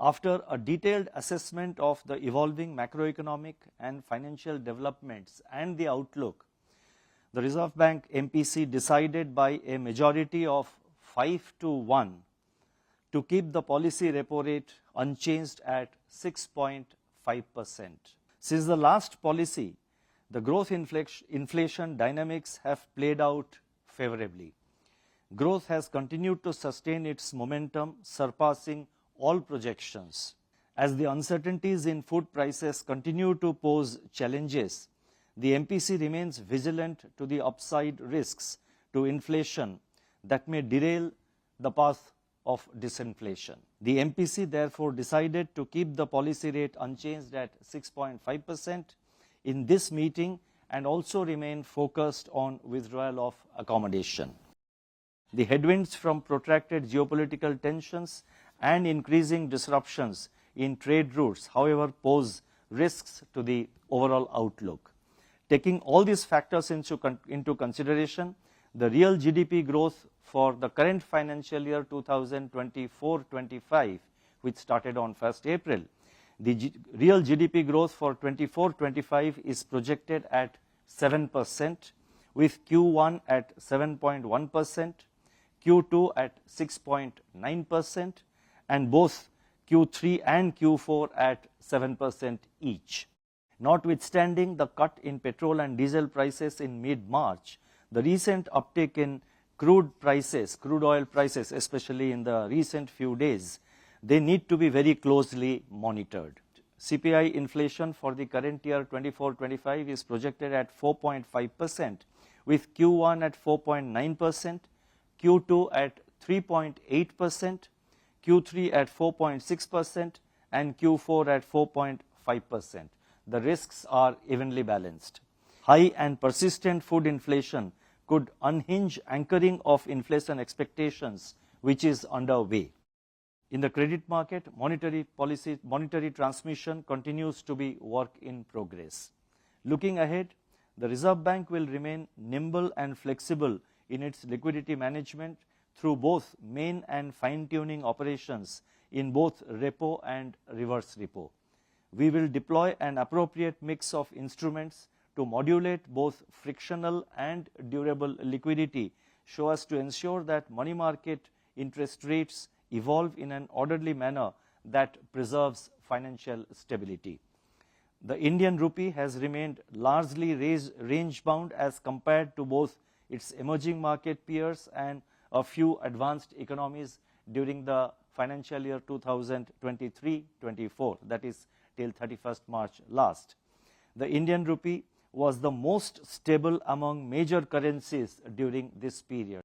After a detailed assessment of the evolving macroeconomic and financial developments and the outlook, the Reserve Bank MPC decided by a majority of 5-1 to keep the policy repo rate unchanged at 6.5%. Since the last policy, the growth inflation dynamics have played out favorably. Growth has continued to sustain its momentum, surpassing all projections. As the uncertainties in food prices continue to pose challenges, the MPC remains vigilant to the upside risks to inflation that may derail the path of disinflation. The MPC therefore decided to keep the policy rate unchanged at 6.5% in this meeting and also remain focused on withdrawal of accommodation. The headwinds from protracted geopolitical tensions and increasing disruptions in trade routes, however, pose risks to the overall outlook. Taking all these factors into consideration, the real GDP growth for the current financial year 2024-25, which started on 1st April, the real GDP growth for 24-25 is projected at 7%, with Q1 at 7.1%, Q2 at 6.9%, and both Q3 and Q4 at 7% each. Notwithstanding the cut in petrol and diesel prices in mid-March, the recent uptick in crude oil prices, especially in the recent few days, they need to be very closely monitored. CPI inflation for the current year 24-25 is projected at 4.5%, with Q1 at 4.9%, Q2 at 3.8%, Q3 at 4.6%, and Q4 at 4.5%. The risks are evenly balanced. High and persistent food inflation could unhinge anchoring of inflation expectations, which is underway. In the credit market, monetary transmission continues to be work in progress. Looking ahead, the Reserve Bank will remain nimble and flexible in its liquidity management through both main and fine-tuning operations in both repo and reverse repo. We will deploy an appropriate mix of instruments to modulate both frictional and durable liquidity so as to ensure that money market interest rates evolve in an orderly manner that preserves financial stability. The Indian rupee has remained largely range-bound as compared to both its emerging market peers and a few advanced economies during the financial year 2023-24, that is till 31st March last. The Indian rupee was the most stable among major currencies during this period.